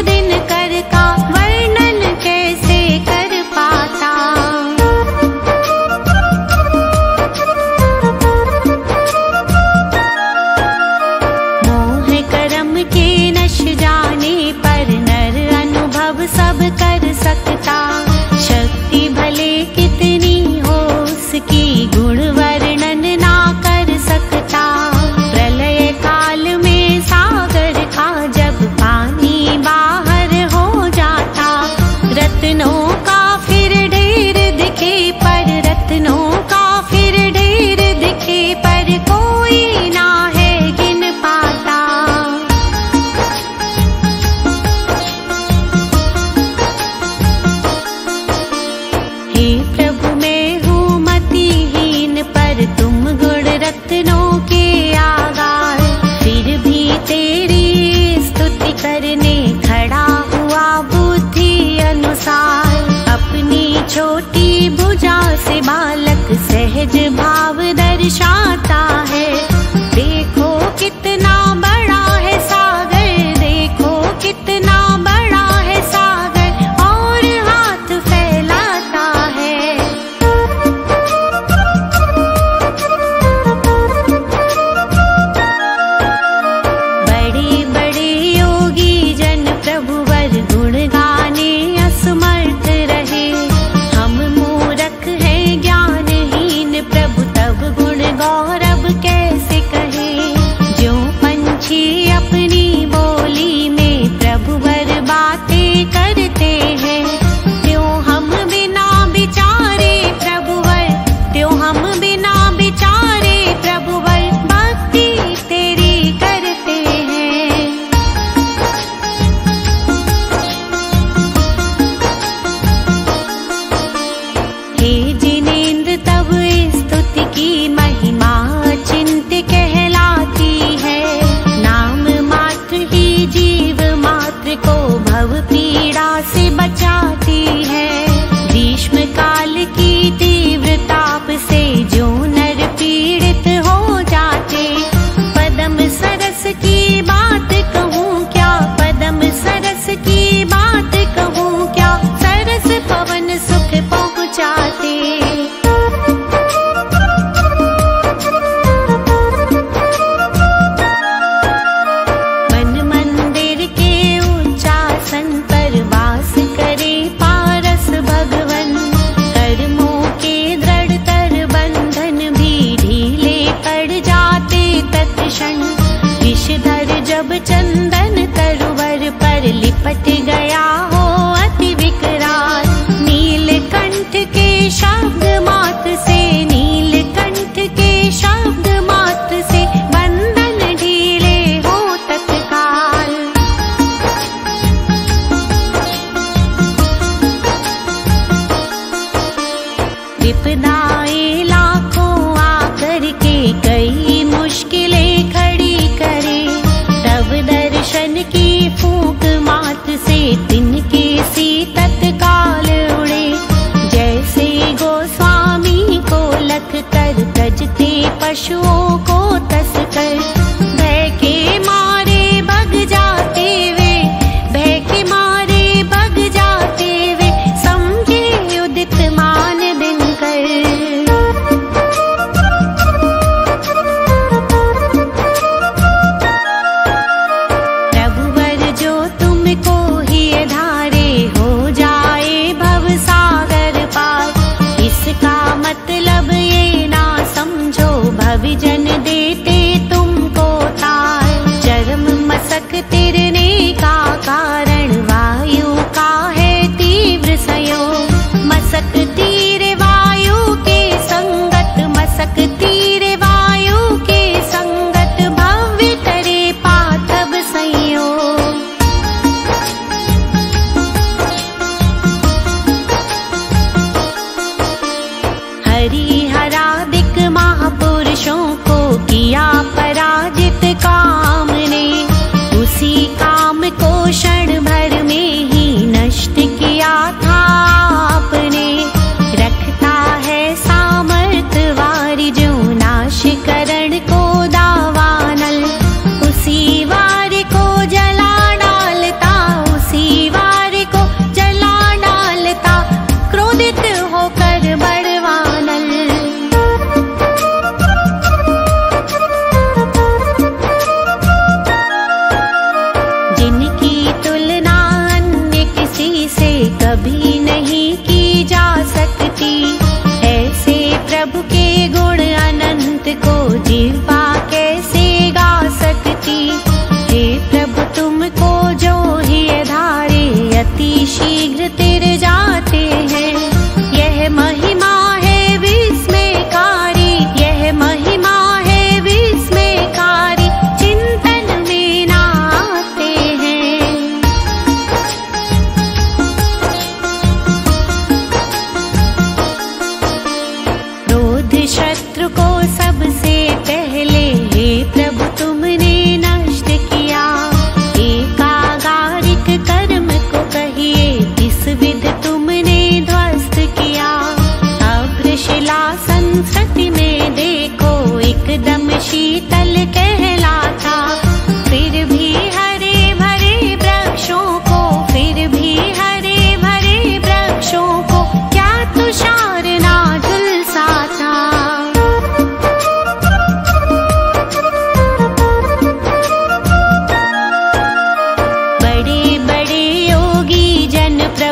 दिनकर का वर्णन कैसे कर पाता। मोह कर्म के नश जाने पर नर अनुभव सब कर सकता। शक्ति भले कितनी हो उसकी गुण वर्णन ना कर सकता। प्रलय काल में सागर का जब पानी बाहर हो जाता। रत्नों का फिर ढेर दिखे पर रत्नों का फिर ढेर दिखे पर कोई ना है गिन पाता। हे प्रभु मैं हूँ मतिहीन पर तुम गुण रत्नों के आगार। फिर भी तेरी स्तुति करने खड़ा हुआ बुद्धि अनुसार। अपनी छोटी भुजा से बालक सहज भाव दर्शाता है। देखो कितना बड़ा है सागर, देखो कितना बड़ा है सागर और हाथ फैलाता है। बड़े बड़े योगी जन प्रभुवर गुण गाने असमर्थ रहे। हम मूर्ख हैं ज्ञानहीन प्रभु तब गुण गौरव कैसे कहे। जो पंछी अपनी बोली में प्रभुवर बातें करते हैं त्यों हम बिना विचारे प्रभुवर, त्यों हम बिना विचारे प्रभुवर भक्ति तेरी करते हैं। हे जिनेंद्र तब स्तुति की महिमा चिंत्य कहलाती है। नाम मात्र ही जीव मात्र को भव पीड़ा से बचाती है। ग्रीष्म काल की तीव्र ताप से जो नर पीड़ित हो जाते। पदम सरस की बात कहूँ क्या, पदम सरस की बात कहूँ क्या, सरस पवन सुख पहुँचाते। मन मंदिर के उच्चासन पर वास करे पारस भगवन। कर्मों के दृढ़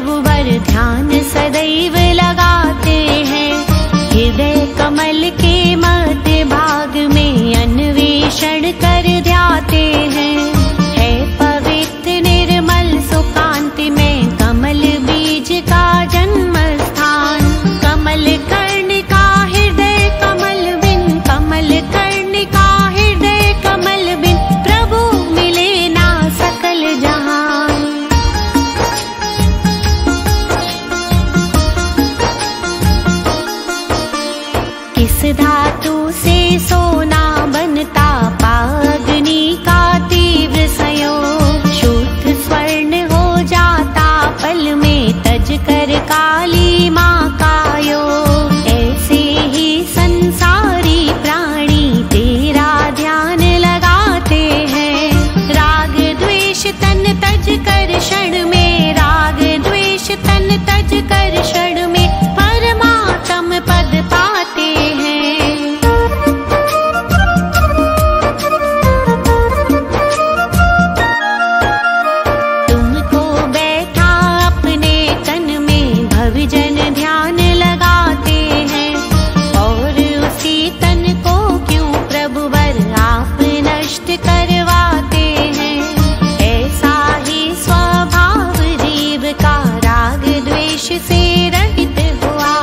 प्रभु वर ध्यान सदैव लगाते हैं। हृदय कमल के मध्य भाग में अन्वेषण कर ध्याते हैं। है पवित्र निर्मल सुकांति में कमल बीज का जन्म स्थान। कमल कर्ण का हृदय कमल बिन, कमल कर्ण का हृदय कमल बिन, प्रभु मिले ना सकल जहान। किस धातु से सोना बनता, पाग्नि का तीव्र संयोग, शुद्ध स्वर्ण हो जाता पल में, तज कर काली माँ का योग। ऐसे ही संसारी प्राणी तेरा ध्यान लगाते हैं। राग द्वेष तन तज कर क्षण में, राग द्वेष तन तज कर क्षण में, परमात्म पद पाते हैं। तुमको बैठा अपने तन में भवजन ध्यान लगाते हैं, और उसी तन को क्यों प्रभु वर आप नष्ट करवाते हैं। ऐसा ही स्वभाव जीव का राग द्वेष से रहित हुआ।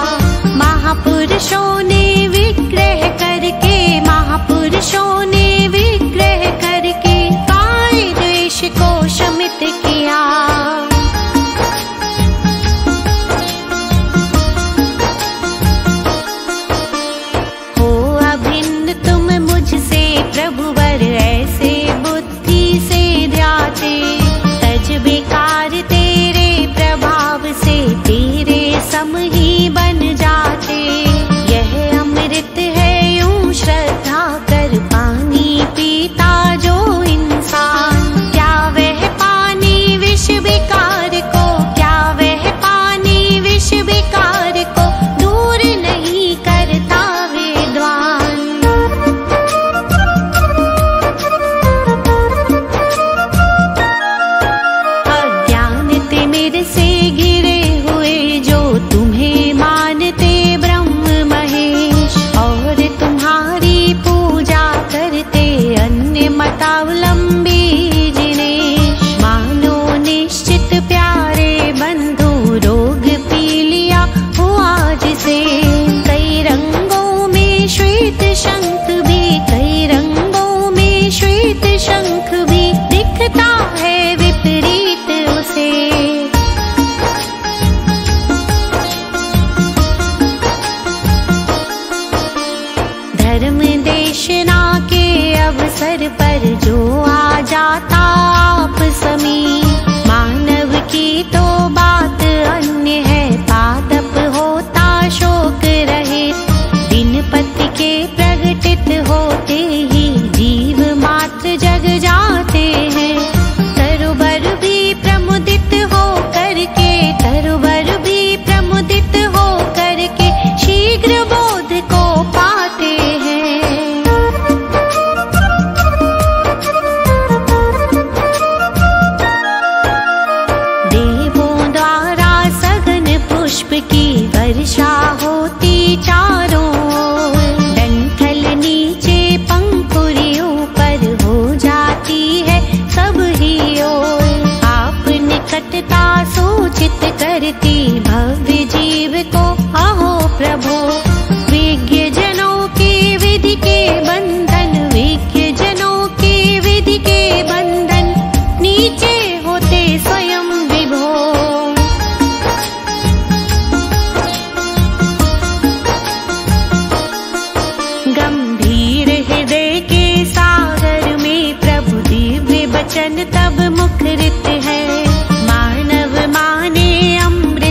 महापुरुषों ने विग्रह करके, महापुरुषों ने विग्रह करके काय द्वेष को शमित किया। हो अभिन्न तुम मुझसे प्रभुवर, ऐसे बुद्धि से ध्याते, तज बेकार तेरे प्रभाव से तेरे सम ही बन जाते। यह अमृत है यूं श्रद्धा कर पानी पीता जो इंसान, क्या वह पानी विष विकार को, क्या वह पानी विष विकार को दूर नहीं करता विद्वान। अज्ञान तिमिर से घिरे हुए जो तुम्हें मानते ब्रह्म महेश, और तुम्हारी पूजा करते अन्य मतावलंबी जिनेश। मानो निश्चित प्यारे बंधु रोग पी लिया हुआ जिसे, कई रंगों में श्वेत शंख भी, कई रंगों में श्वेत शंख भी दिखता है विपरीत उसे। धर्म देशना के अवसर पर जो आ जाता आप समी, मानव की तो बात अन्य है, पादप होता शोक रहित। दिन पति के प्रगटित होते ही जीव मात्र जग जाते हैं। तरुबर भी प्रमुदित हो करके, तरुबर भी प्रमुदित हो करके शीघ्र बोध को पाते हैं। देवों द्वारा सघन पुष्प की वर्षा होती चारों ओर, डंठल नीचे पंखुड़ियों पर हो जाती है सब ही ओर। आप निकटता सूचित करती भव्य जीव को अहो प्रभो। विज्ञ जनों के विधि के बंधन, विज्ञ जनों के विधि के बंधन नीचे होते स्वयं विभो। गंभीर हृदय के सागर में प्रभु दिव्य वचन तब मुखरित है। मानव माने अमृत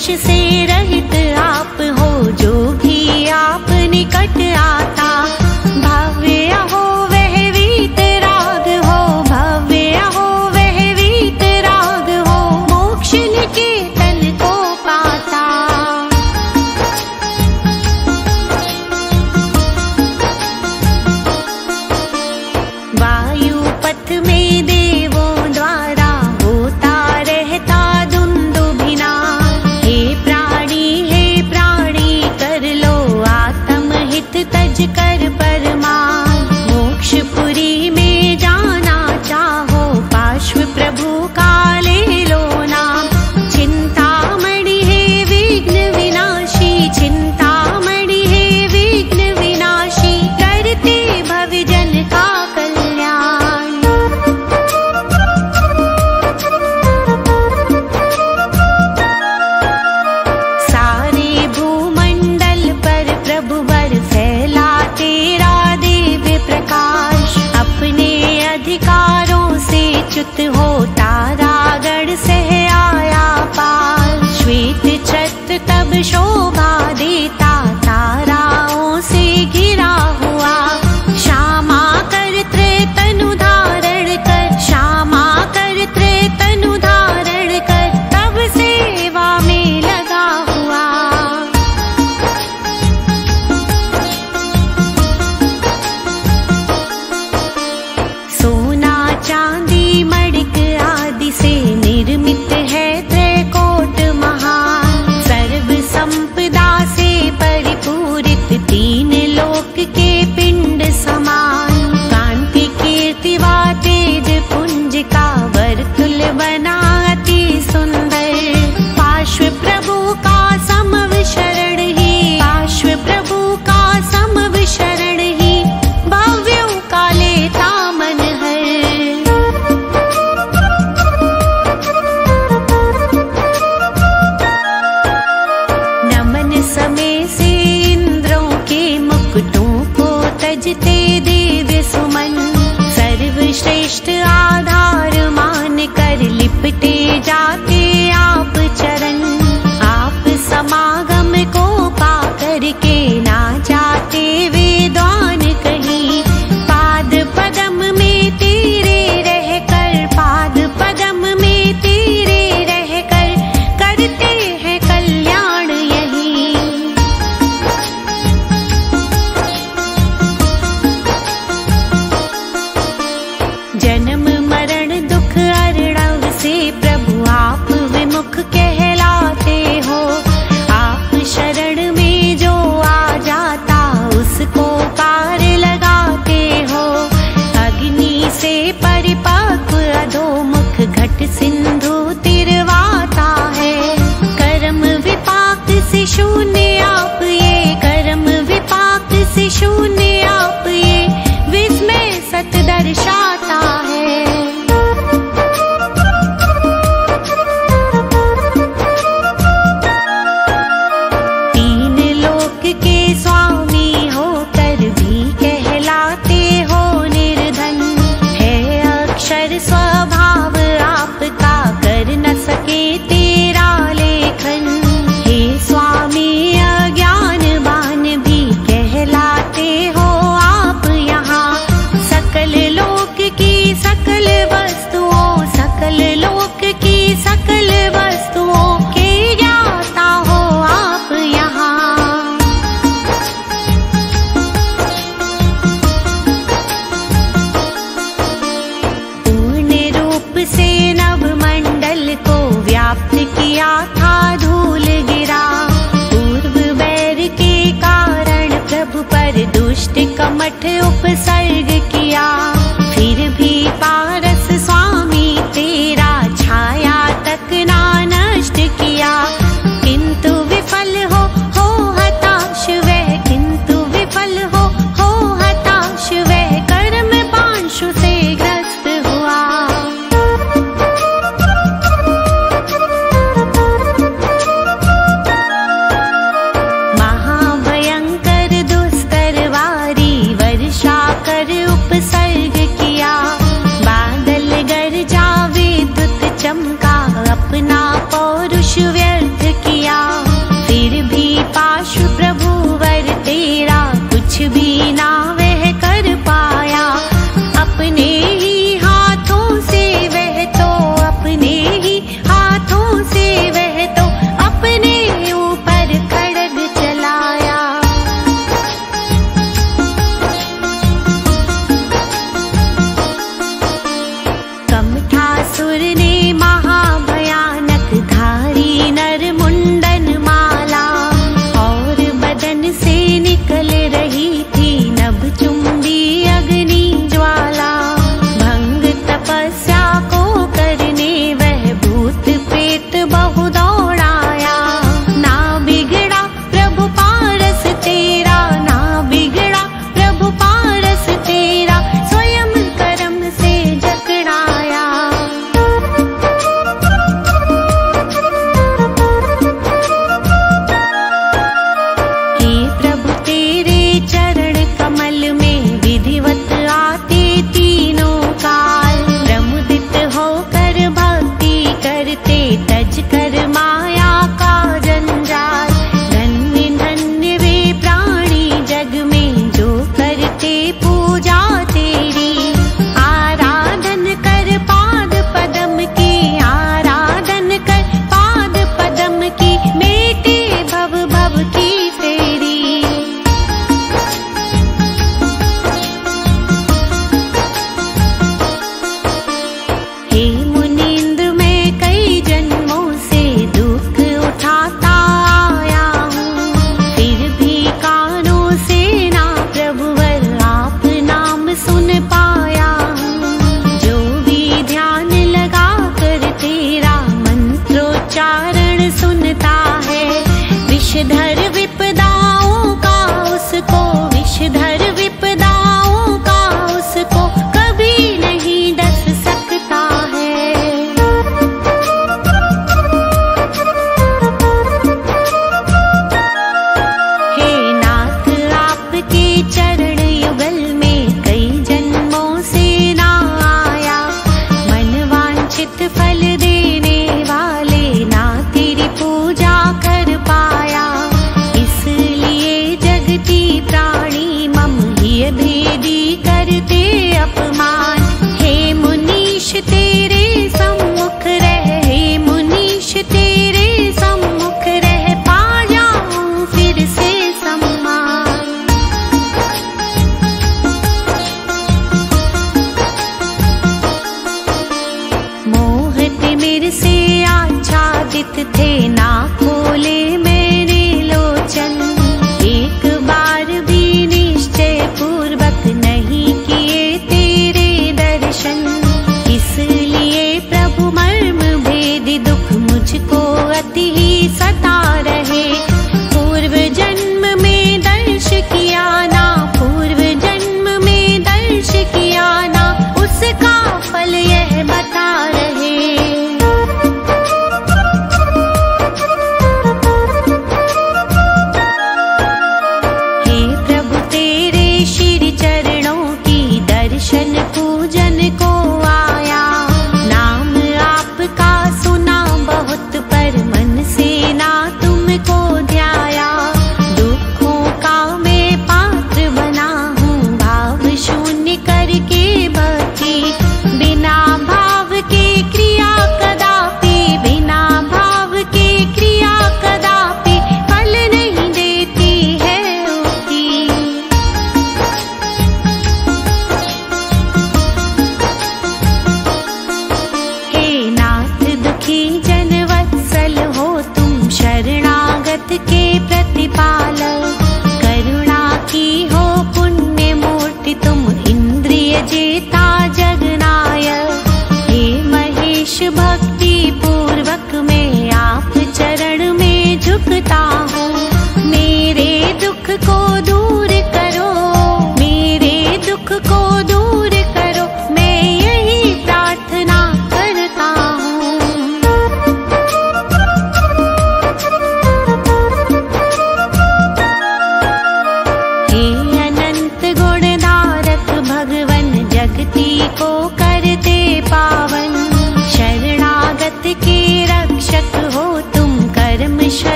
क्लेश से रहित आप हो, जो भी आप निकट आता। भव्य हो वह वीतराग हो, भव्य हो वह वीतराग हो, मोक्ष निकेतन को पाता। वायु पथ में देवों द्वारा होता रहता दुंदुभिना। हे प्राणी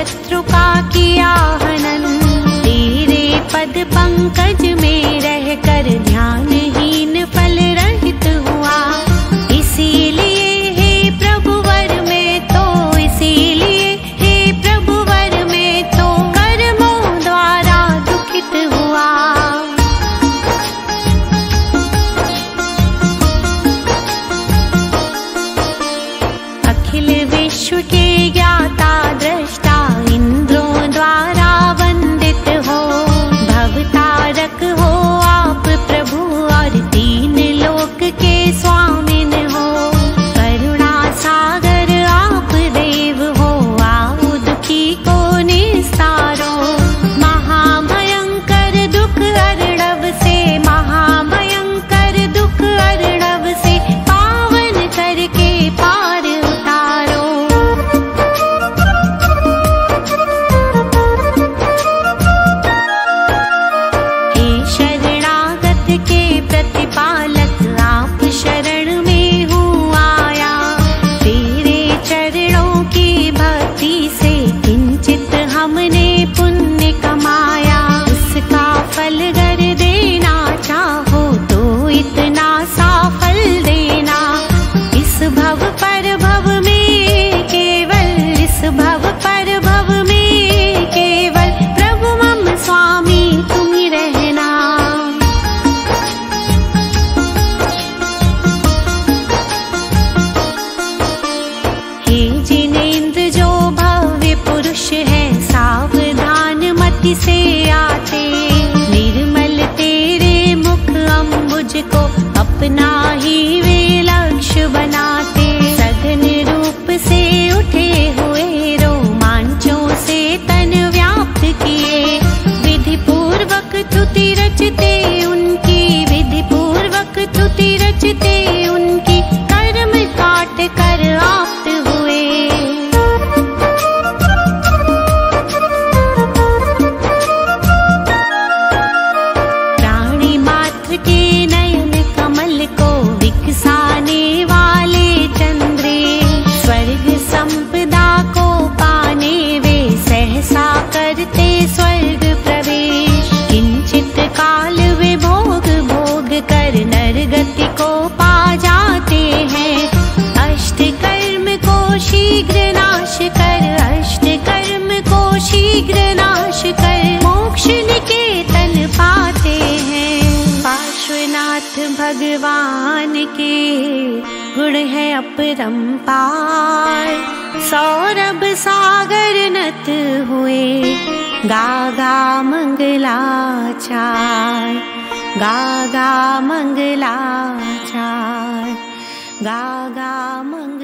शत्रु का किया हनन। तेरे पद पंकज में रहकर ध्यानहीन फल रहित हुआ। इसीलिए हे प्रभुवर में तो, इसीलिए हे प्रभुवर में तो कर्मों द्वारा दुखित हुआ। अखिल विश्व के ज्ञाता दृष्टा इंद्रों द्वारा वंदित हो। भवतारक हो आप प्रभु और तीन लोक के स्वामिन हो। करुणा सागर आप देव हो, आओ दुखी को निस्तारो। महाभयंकर दुख अर्णव से, महाभयंकर दुख अर्णव से पावन करके पार उतारो। हे शरणागत के प्रतिपालक, आप शरण में हूँ आया। तेरे चरणों की भक्ति से किंचित हमने पुण्य कमाया। उसका फल गर देना चाहो तो इतना सा फल देना। इस भव पर भव में केवल, इस भव पर भव में केवल प्रभु मम स्वामी तुम ही रहना। हे जिनेंद्र जो भव्य पुरुष है, सावधान मति से आते। निर्मल तेरे मुख अम्बुज को अपना ही वे लक्ष्य बनाते। सघन रूप से उठे हुए रोमांचों से तन व्याप्त किए। विधि पूर्वक तुति रचते उनकी, विधि पूर्वक तुति रचते उनकी कर्म काट कर आप्त हुए। प्राणी मात्र के नयन कमल को विकसाने वाले चंद्रे। स्वर्ग संपदा को पाने वे सहसा करते स्वर्ग प्रवेश। किंचित काल वे भोग भोग कर नरगति को पा जाते हैं। अष्ट कर्म को शीघ्र नाश कर, अष्ट कर्म को शीघ्र नाश कर मोक्ष निकेतन पाते हैं। पार्श्वनाथ भगवान के गुण है अपरंपार। सौरभ सागर नत हुए गागा मंगलाचार, गागा मंगलाचार, गागा मंगलाचार।